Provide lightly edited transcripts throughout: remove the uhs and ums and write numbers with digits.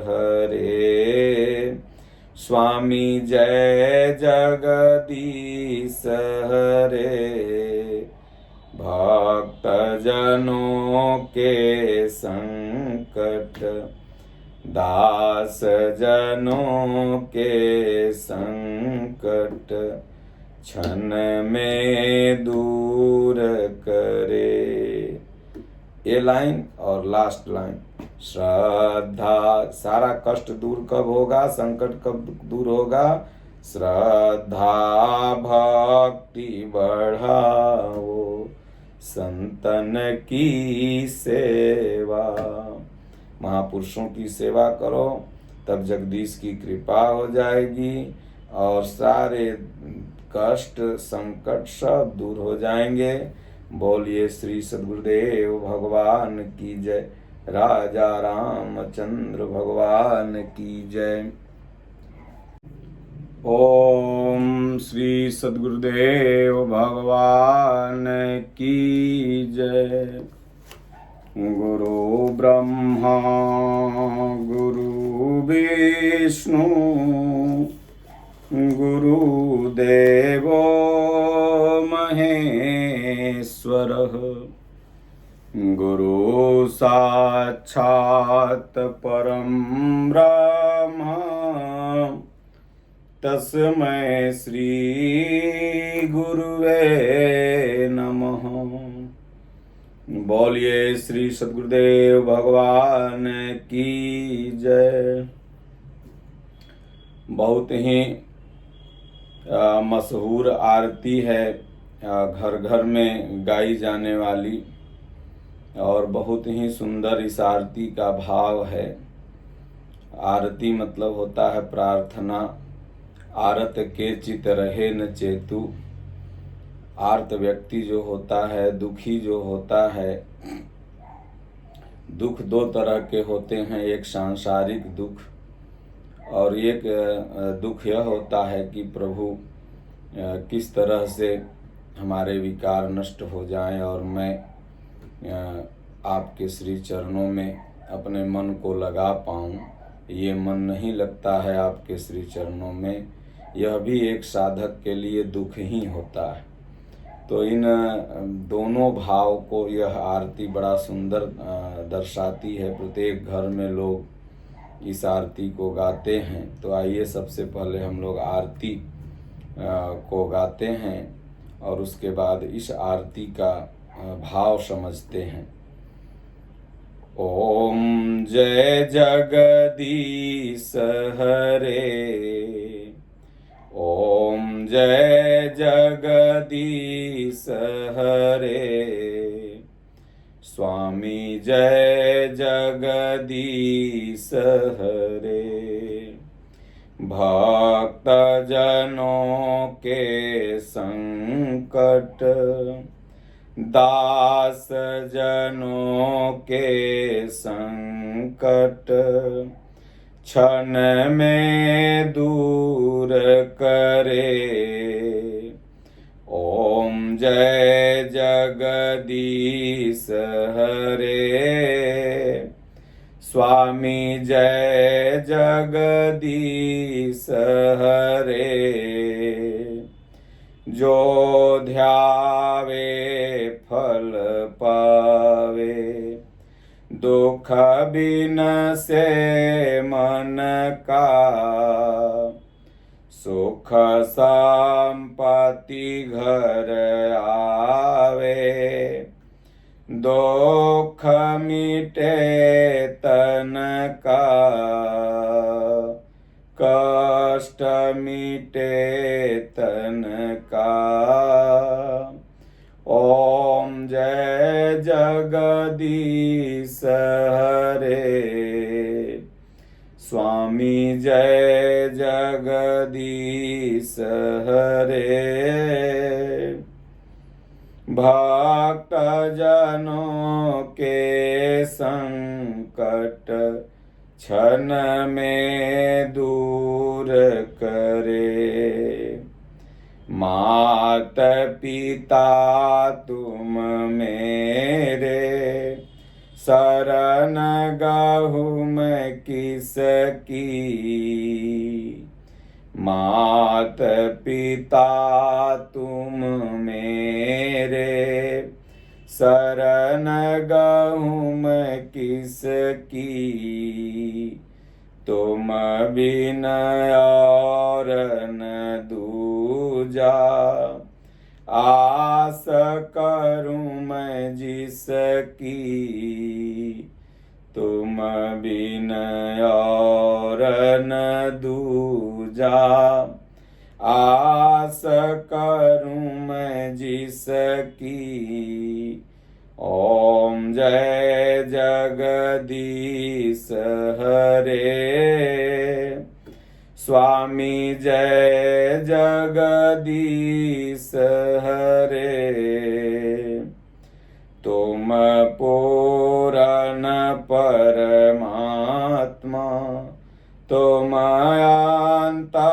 हरे। स्वामी जय जगदीश हरे। भक्त जनों के संकट दास जनों के संकट क्षण में दूर करे। ये लाइन और लास्ट लाइन, श्रद्धा, सारा कष्ट दूर कब होगा, संकट कब दूर होगा? श्रद्धा भक्ति बढ़ाओ, संतन की सेवा। महापुरुषों की सेवा करो, तब जगदीश की कृपा हो जाएगी और सारे कष्ट संकट सब दूर हो जाएंगे। बोलिए श्री सद्गुरुदेव भगवान की जय। राजा रामचंद्र भगवान की जय। ओम श्री सद्गुरुदेव भगवान की जय। गुरु ब्रह्मा गुरु विष्णु गुरुदेवो महेश्वरः। गुरु साक्षात् परं ब्रह्म तस्मै श्री गुरुवे नमः। बोलिए श्री सद्गुरुदेव भगवान की जय। बहुत ही मशहूर आरती है, घर घर में गाई जाने वाली, और बहुत ही सुंदर इस आरती का भाव है। आरती मतलब होता है प्रार्थना। आरत के चित रहे न चेतु। आर्त व्यक्ति जो होता है, दुखी जो होता है, दुख दो तरह के होते हैं, एक सांसारिक दुख और एक दुख यह होता है कि प्रभु किस तरह से हमारे विकार नष्ट हो जाएं और मैं आपके श्री चरणों में अपने मन को लगा पाऊं। ये मन नहीं लगता है आपके श्री चरणों में, यह भी एक साधक के लिए दुख ही होता है। तो इन दोनों भाव को यह आरती बड़ा सुंदर दर्शाती है। प्रत्येक घर में लोग इस आरती को गाते हैं। तो आइए सबसे पहले हम लोग आरती को गाते हैं और उसके बाद इस आरती का भाव समझते हैं। ओम जय जगदीश हरे। ओम जय जगदीश हरे। स्वामी जय जगदीश हरे। भक्त जनों के संकट दास जनों के संकट क्षण में दूर करे। ओम जय जगदीश हरे। स्वामी जय जगदीश हरे। जो ध्यावे फल पावे, दुख बिन से मन का, सुख संपत्ति घर आवे, दुख मिटे तन का, कष्ट मिटे तन का। ओम जय जगदीश हरे। स्वामी जय जगदीश हरे। भक्त जनों के संकट क्षण में दूर करे। माता पिता तुम मेरे, शरण गहूँ मैं किसकी। मात पिता तुम मेरे, शरण गहूँ मैं किसकी। तुम बिन और न दूजा, आस करूँ मैं जिसकी। तुम बिन और न दूजा, आस करूँ मैं जिसकी। ओम जय जगदीश हरे, स्वामी जय जगदीश हरे। तुम पूर्ण परमात्मा, तुम अंतर्यामी।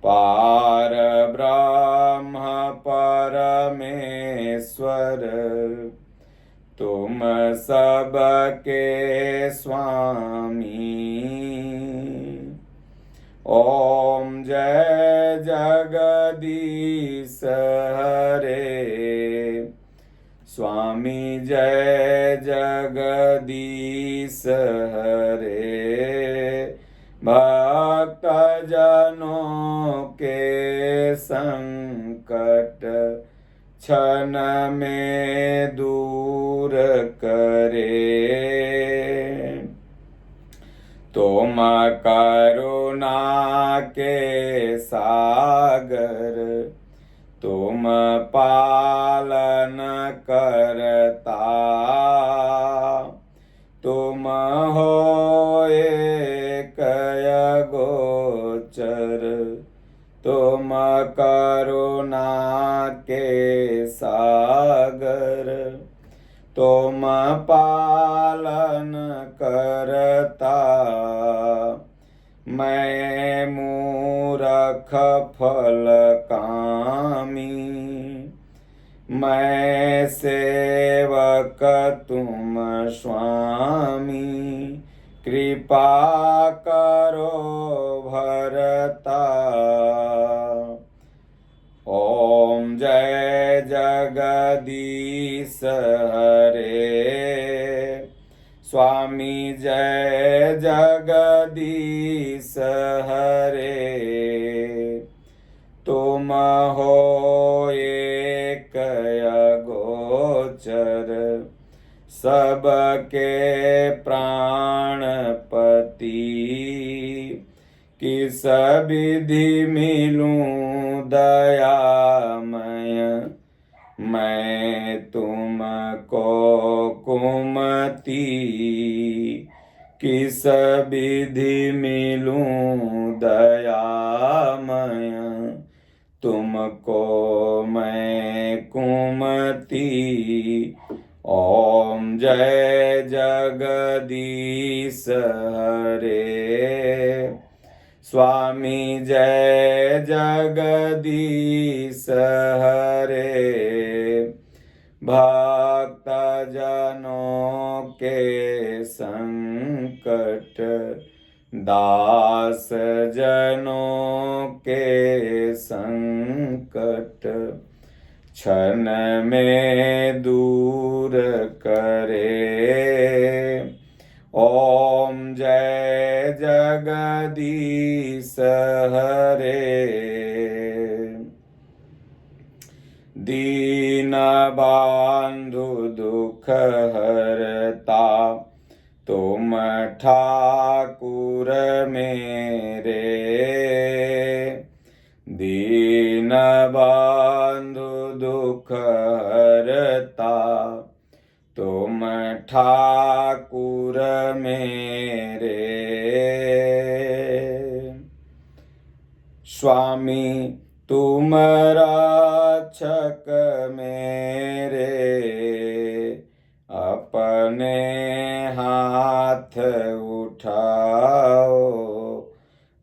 पार ब्रह्म परमेश्वर, तुम सबके स्वामी। ओम जय जगदीश हरे, स्वामी जय जगदीश हरे। भक्त जनों के संकट क्षण में दूर करे। तुम करुणा के सागर, तुम पालन करता। तुम हो एक गोचर, तुम करुणा के सागर। तुम पालन करता, मैं मूरख फल कामी। मैं सेवक तुम स्वामी, कृपा करो भरता। ओम जय जगदीश हरे, स्वामी जय जगदीश हरे। तुम हो एक गोचर, सबके प्राणपति। किस विधि मिलूं दयामय, मैं तुमको कुमति। किस विधि मिलूं दयामय, तुमको मैं कुमति। ओम जय जगदीश हरे, स्वामी जय जगदीश हरे। भक्त जनों के संकट, दास जनों के संकट, क्षण में दूर करे। ओम जय जगदीश हरे, दीन बंधु दुख हरता। तुम ठाकुर मेरे, दीन बंधु दुख हरता। तुम ठाकुर मेरे, स्वामी तुम रक्षक मेरे। अपने हाथ उठाओ,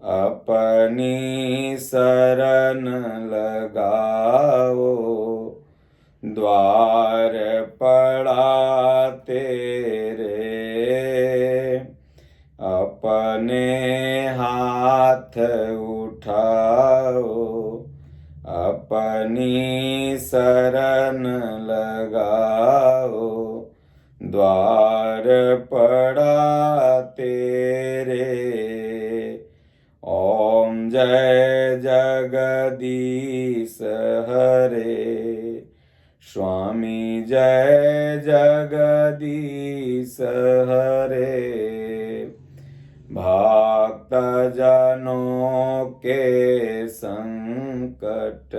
अपनी शरण लगाओ। द्वार पड़ा तेरे, अपने हाथ उठाओ, अपनी शरण लगाओ। द्वार पड़ा तेरे, ओम जय जगदीश हरे, स्वामी जय जगदीश हरे। भक्त जनों के संकट,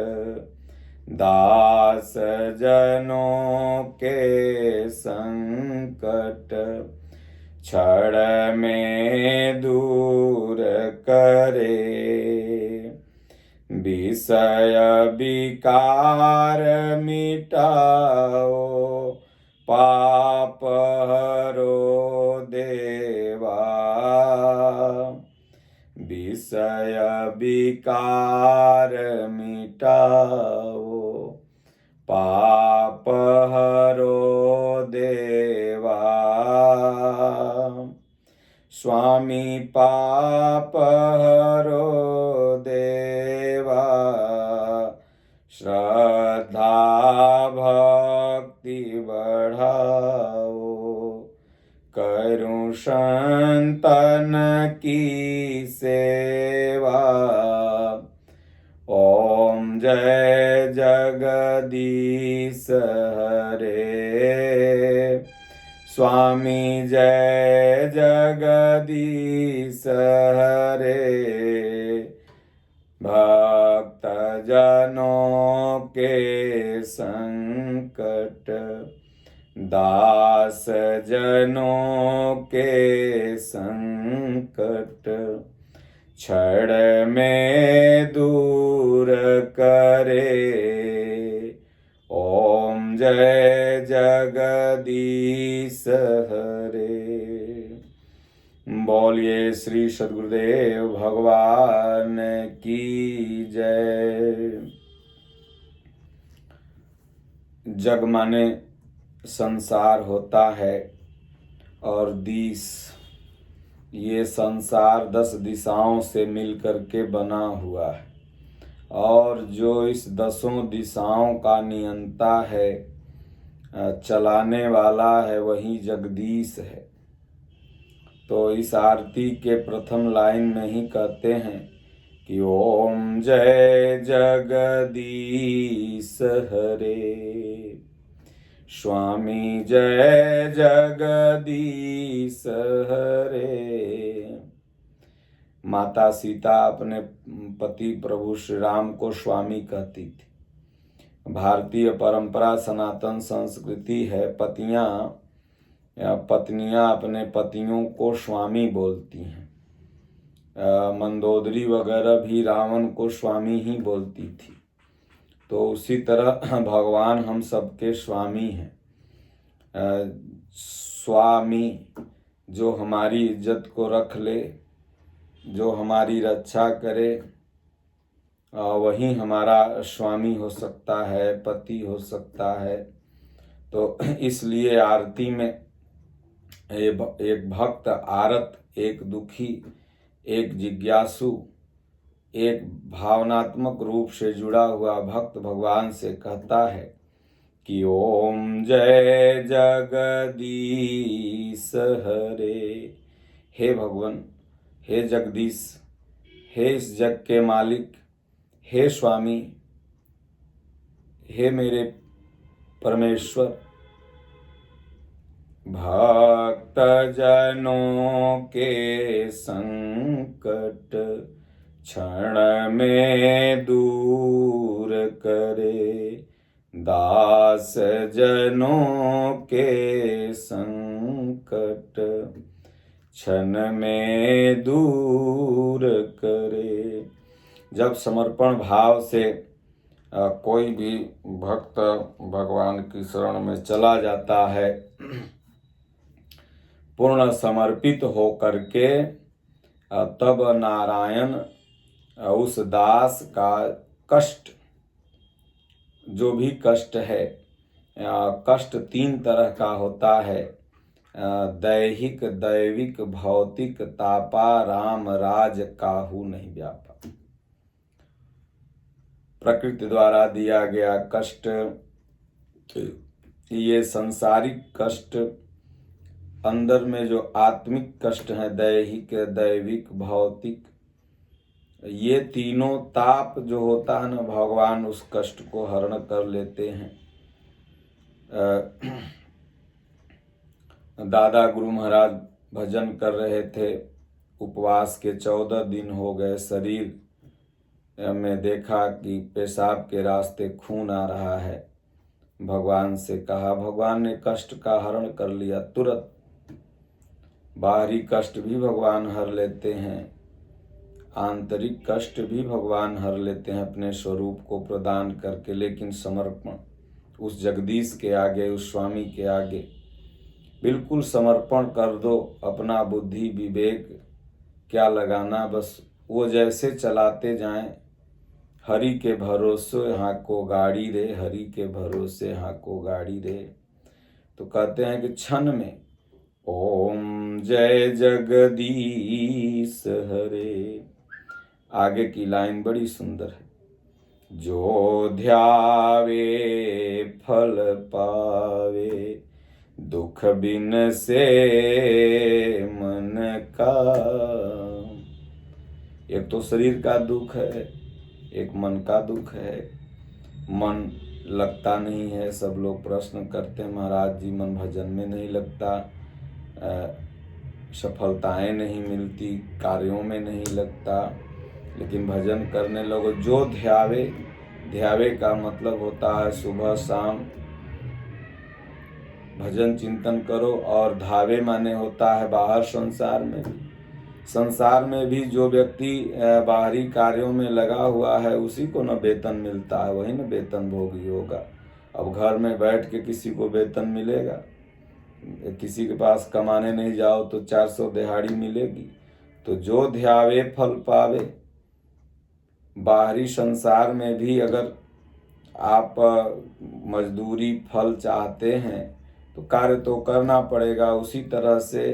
दास जनों के संकट, क्षण में दूर करे। विषय विकार मिटाओ, पाप हरो देवा। विषय विकार मिटाओ, पाप हरो देवा। स्वामी पाप हरो देवा, श्रद्धा भक्ति बढ़ाओ। करूं संतन की सेवा, ओम जय जगदीश हरे, स्वामी जय जगदीश हरे। भक्त जनों के संकट, दास जनों के संकट, क्षण में दूर करे। ओम जय जगदीश हरे। बोलिए श्री सद्गुरुदेव भगवान की जय। जग माने संसार होता है और दिश, ये संसार 10 दिशाओं से मिलकर के बना हुआ है, और जो इस 10 दिशाओं का नियंता है, चलाने वाला है, वही जगदीश है। तो इस आरती के प्रथम लाइन में ही कहते हैं कि ओम जय जगदीश हरे, स्वामी जय जगदीश हरे। माता सीता अपने पति प्रभु श्री राम को स्वामी कहती थी। भारतीय परंपरा सनातन संस्कृति है, पत्नियां अपने पतियों को स्वामी बोलती हैं। मंदोदरी वगैरह भी रावण को स्वामी ही बोलती थी। तो उसी तरह भगवान हम सबके स्वामी हैं। स्वामी जो हमारी इज्जत को रख ले, जो हमारी रक्षा करे, वही हमारा स्वामी हो सकता है, पति हो सकता है। तो इसलिए आरती में एक भक्त आरत, एक दुखी, एक जिज्ञासु, एक भावनात्मक रूप से जुड़ा हुआ भक्त भगवान से कहता है कि ओम जय जगदीश हरे। हे भगवान, हे जगदीश, हे इस जग के मालिक, हे स्वामी, हे मेरे परमेश्वर। भक्त जनों के संकट क्षण में दूर करे, दास जनों के संकट क्षण में दूर करे। जब समर्पण भाव से कोई भी भक्त भगवान की शरण में चला जाता है, पूर्ण समर्पित हो करके, तब नारायण उस दास का कष्ट, जो भी कष्ट है, कष्ट 3 तरह का होता है, दैहिक, दैविक, भौतिक। तापा राम राज काहू नहीं व्यापा। प्रकृति द्वारा दिया गया कष्ट, ये सांसारिक कष्ट। अंदर में जो आत्मिक कष्ट है, दैहिक, दैविक, भौतिक, ये तीनों ताप जो होता है ना, भगवान उस कष्ट को हरण कर लेते हैं। दादा गुरु महाराज भजन कर रहे थे, उपवास के 14 दिन हो गए, शरीर में देखा कि पेशाब के रास्ते खून आ रहा है। भगवान से कहा, भगवान ने कष्ट का हरण कर लिया तुरंत। बाहरी कष्ट भी भगवान हर लेते हैं, आंतरिक कष्ट भी भगवान हर लेते हैं अपने स्वरूप को प्रदान करके। लेकिन समर्पण उस जगदीश के आगे, उस स्वामी के आगे बिल्कुल समर्पण कर दो। अपना बुद्धि विवेक क्या लगाना, बस वो जैसे चलाते जाएं। हरि के भरोसे हाँको गाड़ी रे, हरि के भरोसे हाँको गाड़ी रे। तो कहते हैं कि क्षण में ओम जय जगदीश हरे। आगे की लाइन बड़ी सुंदर है, जो ध्यावे फल पावे, दुख बिन से मन का। एक तो शरीर का दुख है, एक मन का दुख है। मन लगता नहीं है। सब लोग प्रश्न करते हैं, महाराज जी मन भजन में नहीं लगता, सफलताएं नहीं मिलती, कार्यों में नहीं लगता। लेकिन भजन करने लगो, जो ध्यावे, ध्यावे का मतलब होता है सुबह शाम भजन चिंतन करो। और धावे माने होता है बाहर संसार में भी। संसार में भी जो व्यक्ति बाहरी कार्यों में लगा हुआ है, उसी को न वेतन मिलता है, वही न वेतन भोगी होगा। अब घर में बैठ के किसी को वेतन मिलेगा? किसी के पास कमाने नहीं जाओ तो 400 दिहाड़ी मिलेगी। तो जो ध्यावे फल पावे। बाहरी संसार में भी अगर आप मजदूरी फल चाहते हैं तो कार्य तो करना पड़ेगा। उसी तरह से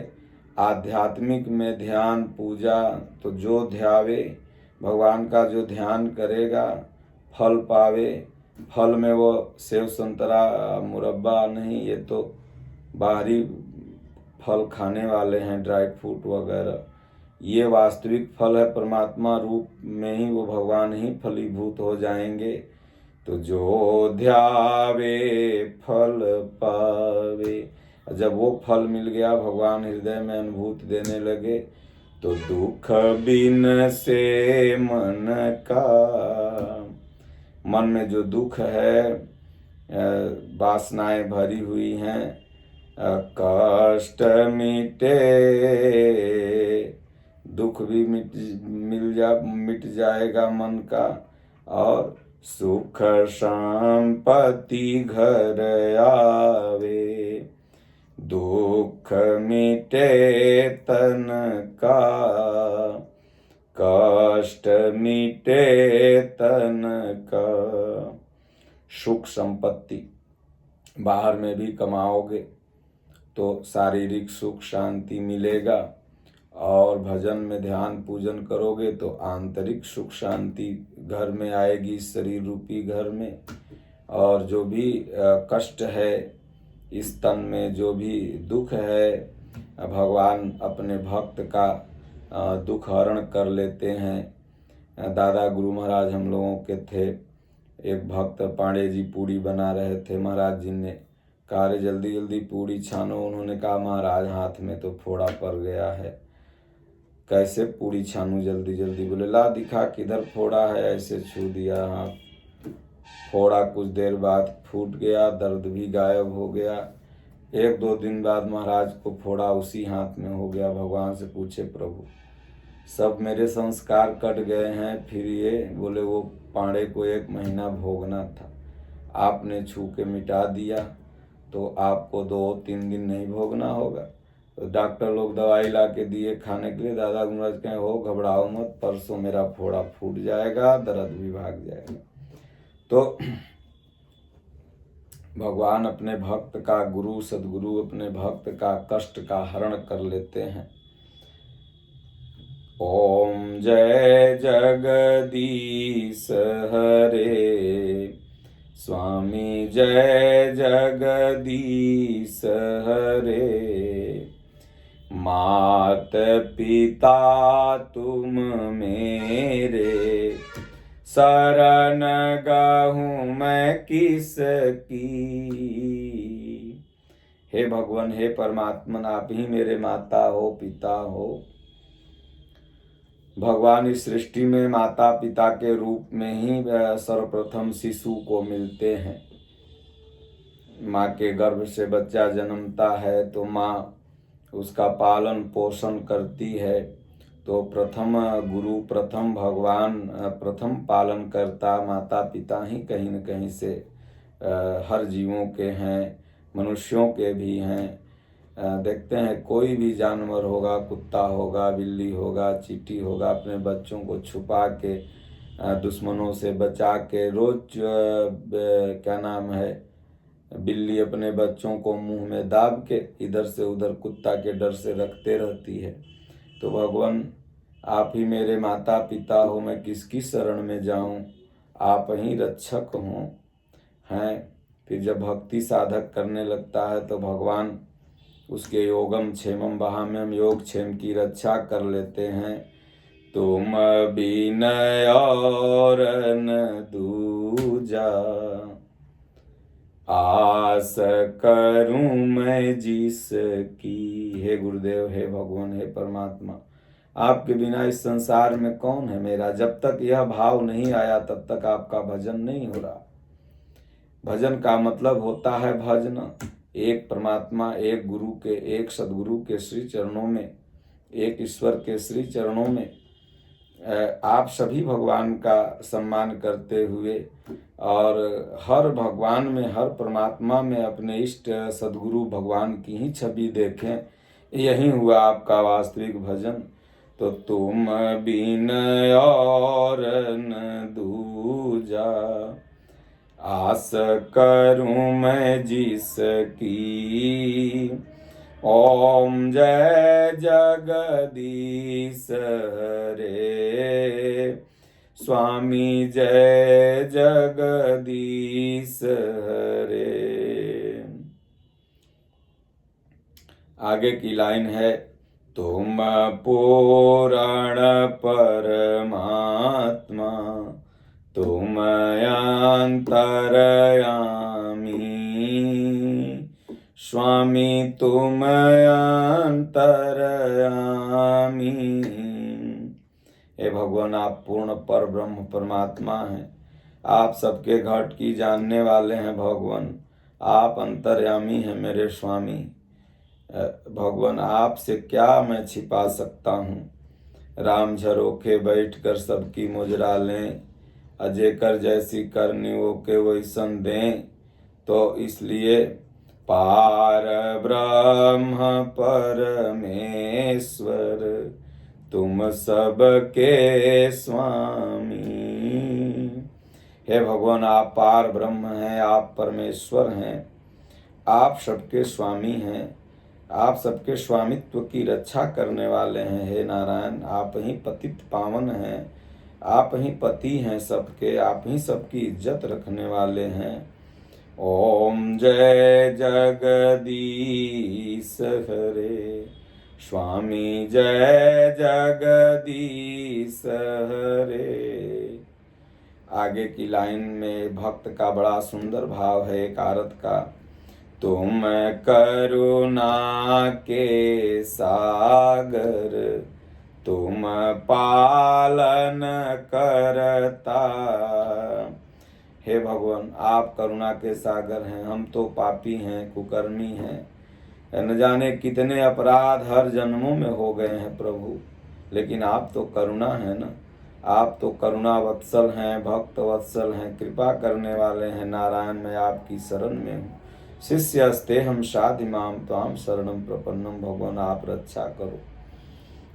आध्यात्मिक में ध्यान पूजा, तो जो ध्यावे, भगवान का जो ध्यान करेगा फल पावे। फल में वो सेव संतरा मुरब्बा नहीं, ये तो बाहरी फल खाने वाले हैं, ड्राई फ्रूट वगैरह। ये वास्तविक फल है, परमात्मा रूप में ही वो भगवान ही फलीभूत हो जाएंगे। तो जो ध्यावे फल पावे। जब वो फल मिल गया, भगवान हृदय में अनुभूति देने लगे, तो दुख बिन से मन का। मन में जो दुख है, वासनाएं भरी हुई हैं, कष्ट मिटे, दुख भी मिट जाएगा मन का। और सुख संपत्ति घर आवे, दुख मिटे तन का, कष्ट मिटे तन का। सुख संपत्ति बाहर में भी कमाओगे तो शारीरिक सुख शांति मिलेगा, और भजन में ध्यान पूजन करोगे तो आंतरिक सुख शांति घर में आएगी, शरीर रूपी घर में। और जो भी कष्ट है इस तन में, जो भी दुख है, भगवान अपने भक्त का दुख हरण कर लेते हैं। दादा गुरु महाराज हम लोगों के थे, एक भक्त पांडे जी पूड़ी बना रहे थे, महाराज जी ने कहा रे जल्दी जल्दी पूड़ी छानो। उन्होंने कहा महाराज हाथ में तो फोड़ा पड़ गया है, कैसे पूड़ी छानूं जल्दी जल्दी। बोले ला दिखा किधर फोड़ा है। ऐसे छू दिया हाथ, फोड़ा कुछ देर बाद फूट गया, दर्द भी गायब हो गया। 1-2 दिन बाद महाराज को फोड़ा उसी हाथ में हो गया। भगवान से पूछे प्रभु सब मेरे संस्कार कट गए हैं, फिर ये? बोले वो पांडे को 1 महीना भोगना था, आपने छू के मिटा दिया, तो आपको 2-3 दिन नहीं भोगना होगा। तो डॉक्टर लोग दवाई ला के दिए खाने के लिए। दादा गुरुराज कहें हो घबराओ मत, परसों मेरा फोड़ा फूट जाएगा, दर्द भी भाग जाएगा। तो भगवान अपने भक्त का, गुरु सद्गुरु अपने भक्त का कष्ट का हरण कर लेते हैं। ओम जय जगदीश हरे, स्वामी जय जगदीश हरे। मात पिता तुम मेरे, शरण गहूँ मैं किसकी। हे भगवान, हे परमात्मन, आप ही मेरे माता हो, पिता हो। भगवान इस सृष्टि में माता पिता के रूप में ही सर्वप्रथम शिशु को मिलते हैं। माँ के गर्भ से बच्चा जन्मता है तो माँ उसका पालन पोषण करती है। तो प्रथम गुरु, प्रथम भगवान, प्रथम पालन करता माता पिता ही कहीं न कहीं से हर जीवों के हैं, मनुष्यों के भी हैं। देखते हैं कोई भी जानवर होगा, कुत्ता होगा, बिल्ली होगा, चींटी होगा, अपने बच्चों को छुपा के, दुश्मनों से बचा के, रोज क्या नाम है, बिल्ली अपने बच्चों को मुंह में दाब के इधर से उधर कुत्ता के डर से रखते रहती है। तो भगवान, आप ही मेरे माता पिता हो, मैं किसकी शरण में जाऊं, आप ही रक्षक हों हैं। फिर जब भक्ति साधक करने लगता है तो भगवान उसके योगम क्षेमम बहाम्यम, योग क्षेम की रक्षा कर लेते हैं। तुम बिनय और न दूजा, आस करूं मैं जिसकी। हे गुरुदेव, हे भगवान, हे परमात्मा, आपके बिना इस संसार में कौन है मेरा। जब तक यह भाव नहीं आया तब तक आपका भजन नहीं हो रहा। भजन का मतलब होता है भजना। एक परमात्मा, एक गुरु के, एक सदगुरु के श्री चरणों में, एक ईश्वर के श्री चरणों में आप सभी भगवान का सम्मान करते हुए और हर भगवान में, हर परमात्मा में अपने इष्ट सदगुरु भगवान की ही छवि देखें, यही हुआ आपका वास्तविक भजन। तो तुम बिन और न दूजा, आस करूं मैं जिसकी। ओम जय जगदीश हरे, स्वामी जय जगदीश हरे। आगे की लाइन है, तुम पूर्ण परमात्मा, तुम अंतर्यामी, स्वामी तुम अंतर्यामी। हे भगवान, आप पूर्ण पर ब्रह्म परमात्मा हैं। आप सबके घट की जानने वाले हैं भगवान। आप अंतर्यामी हैं मेरे स्वामी। भगवान, आपसे क्या मैं छिपा सकता हूँ। राम झरोखे बैठ कर सबकी मुजरा लें, अजय कर जैसी करनी वो के वैसन दें। तो इसलिए पार ब्रह्म परमेश्वर, तुम सबके स्वामी। हे भगवान, आप पार ब्रह्म हैं, आप परमेश्वर हैं, आप सबके स्वामी हैं, आप सबके स्वामित्व की रक्षा करने वाले हैं। हे नारायण, आप ही पतित पावन हैं, आप ही पति हैं सबके, आप ही सबकी इज्जत रखने वाले हैं। ओम जय जगदीश हरे, स्वामी जय जगदीश हरे। आगे की लाइन में भक्त का बड़ा सुंदर भाव है एक आरत का। तुम करुणा के सागर, तुम पालन करता। हे भगवान, आप करुणा के सागर हैं। हम तो पापी हैं, कुकर्मी हैं, न जाने कितने अपराध हर जन्मों में हो गए हैं प्रभु, लेकिन आप तो करुणा है ना। आप तो करुणा वत्सल हैं, भक्त वत्सल हैं, कृपा करने वाले हैं। नारायण, मैं आपकी शरण में हूँ। शिष्यस्ते हम साधिमाम त्वाम शरणम प्रपन्नम। भगवान, आप रक्षा करो।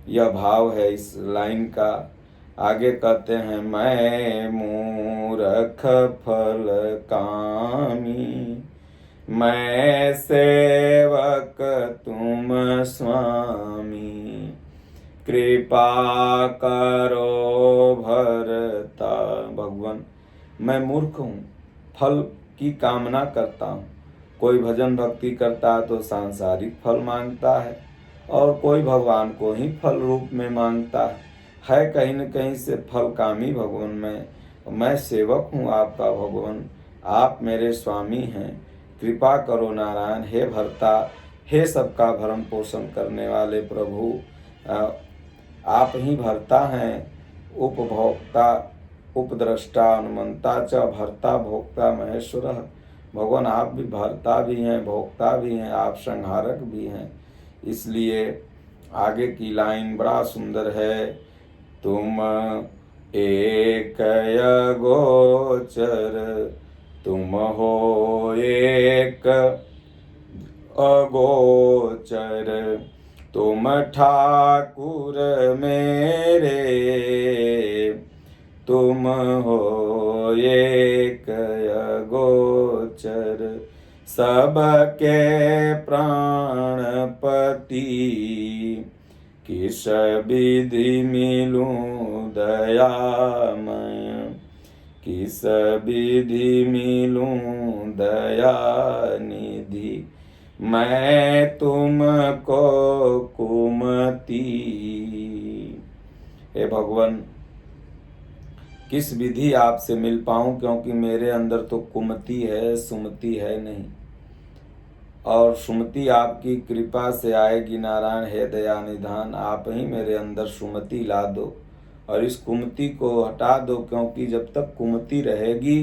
यह भाव है इस लाइन का। आगे कहते हैं, मैं मूर्ख फल कामी, मैं सेवक तुम स्वामी, कृपा करो भरता। भगवान, मैं मूर्ख हूँ, फल की कामना करता हूँ। कोई भजन भक्ति करता है तो सांसारिक फल मांगता है, और कोई भगवान को ही फल रूप में मांगता है कहीं न कहीं से फल कामी भगवान। मैं सेवक हूँ आपका भगवान, आप मेरे स्वामी हैं, कृपा करो नारायण। हे भरता, हे सबका भरण पोषण करने वाले प्रभु, आप ही भरता हैं, उपभोक्ता उपद्रष्टा अनुमंता च भरता भोक्ता महेश्वर। भगवान आप भी भरता भी हैं, भोक्ता भी हैं, आप संहारक भी हैं। इसलिए आगे की लाइन बड़ा सुंदर है। तुम एक गोचर, तुम हो एक अगोचर, तुम ठाकुर मेरे, तुम हो एक अगोचर, सबके प्राणपति, किस विधि मिलूं दयामय, किस विधि मिलूं दयानिधि, मैं तुमको कुमति। हे भगवान, किस विधि आपसे मिल पाऊं, क्योंकि मेरे अंदर तो कुमति है, सुमति है नहीं। और सुमति आपकी कृपा से आएगी नारायण। हे दया निधान, आप ही मेरे अंदर सुमति ला दो और इस कुमति को हटा दो, क्योंकि जब तक कुमति रहेगी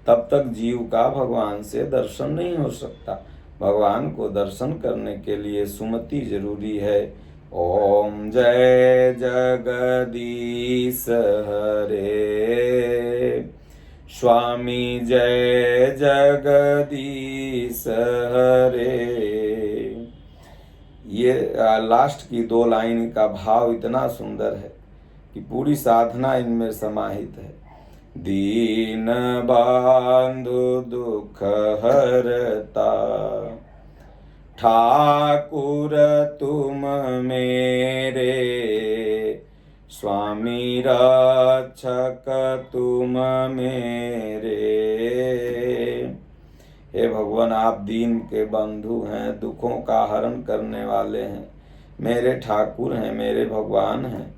तब तक जीव का भगवान से दर्शन नहीं हो सकता। भगवान को दर्शन करने के लिए सुमति जरूरी है। ओम जय जगदीश हरे, स्वामी जय जगदीश हरे। ये लास्ट की 2 लाइन का भाव इतना सुंदर है कि पूरी साधना इनमें समाहित है। दीन बंधु दुख हरता, ठाकुर तुम मेरे, स्वामी रक्षक तुम मेरे। हे भगवान, आप दीन के बंधु हैं, दुखों का हरण करने वाले हैं, मेरे ठाकुर हैं, मेरे भगवान हैं।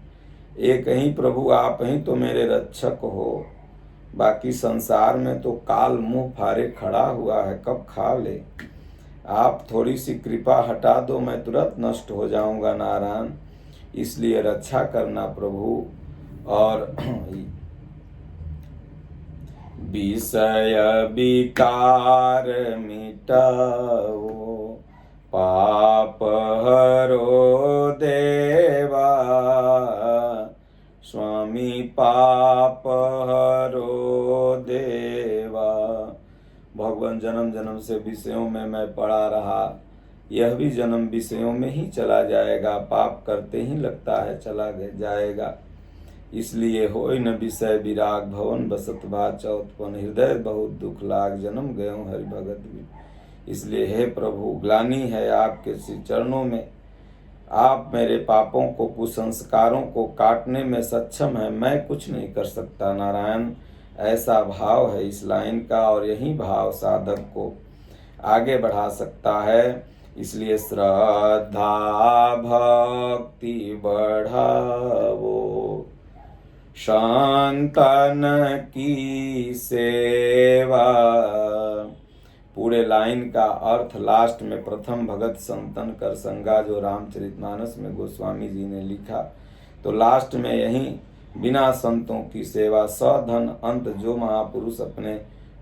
एक ही प्रभु आप ही तो मेरे रक्षक हो। बाकी संसार में तो काल मुंह फाड़े खड़ा हुआ है, कब खा ले। आप थोड़ी सी कृपा हटा दो, मैं तुरंत नष्ट हो जाऊंगा नारायण। इसलिए रक्षा करना प्रभु। और विषय विकार मिटाओ, पाप हरो देवा, स्वामी पाप हरो देवा। भगवान, जन्म जन्म से विषयों में मैं पड़ा रहा, यह भी जन्म विषयों में ही चला जाएगा, पाप करते ही लगता है चला जाएगा। इसलिए होय न विषय विराग, भवन बसत भा चौथपन, हृदय बहुत दुख लाग, जन्म गयो हरि भगत भी। इसलिए हे प्रभु, ग्लानि है आपके श्री चरणों में। आप मेरे पापों को, कुसंस्कारों को काटने में सक्षम है, मैं कुछ नहीं कर सकता नारायण। ऐसा भाव है इस लाइन का, और यही भाव साधक को आगे बढ़ा सकता है। इसलिए श्रद्धा भक्ति बढ़ावो, संतन की सेवा। पूरे लाइन का अर्थ लास्ट में प्रथम भगत संतन कर संगा, जो रामचरितमानस में गोस्वामी जी ने लिखा, तो लास्ट में यही बिना संतों की सेवा, सधन अंत, जो महापुरुष अपने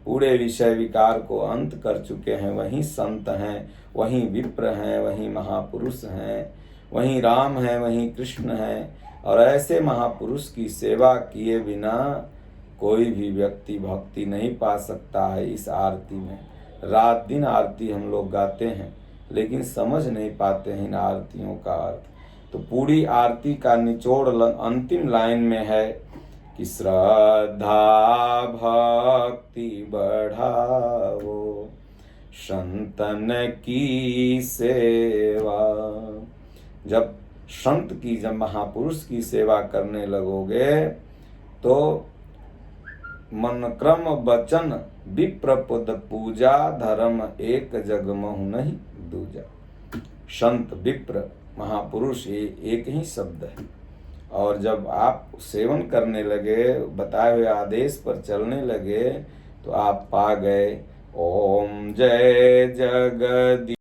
पूरे विषय विकार को अंत कर चुके हैं, वही संत हैं, वही विप्र हैं, वही महापुरुष हैं, वही राम हैं, वही कृष्ण हैं। और ऐसे महापुरुष की सेवा किए बिना कोई भी व्यक्ति भक्ति नहीं पा सकता है। इस आरती में रात दिन आरती हम लोग गाते हैं, लेकिन समझ नहीं पाते हैं इन आरतियों का अर्थ। तो पूरी आरती का निचोड़ अंतिम लाइन में है कि श्रद्धा भक्ति बढ़ावो, संतन की सेवा। जब संत की, जब महापुरुष की सेवा करने लगोगे तो मन क्रम वचन विप्र पद पूजा, धर्म एक जग महु नहीं दूजा। संत विप्र महापुरुष ये एक ही शब्द है। और जब आप सेवन करने लगे, बताए हुए आदेश पर चलने लगे, तो आप पा गए ओम जय जगदीश।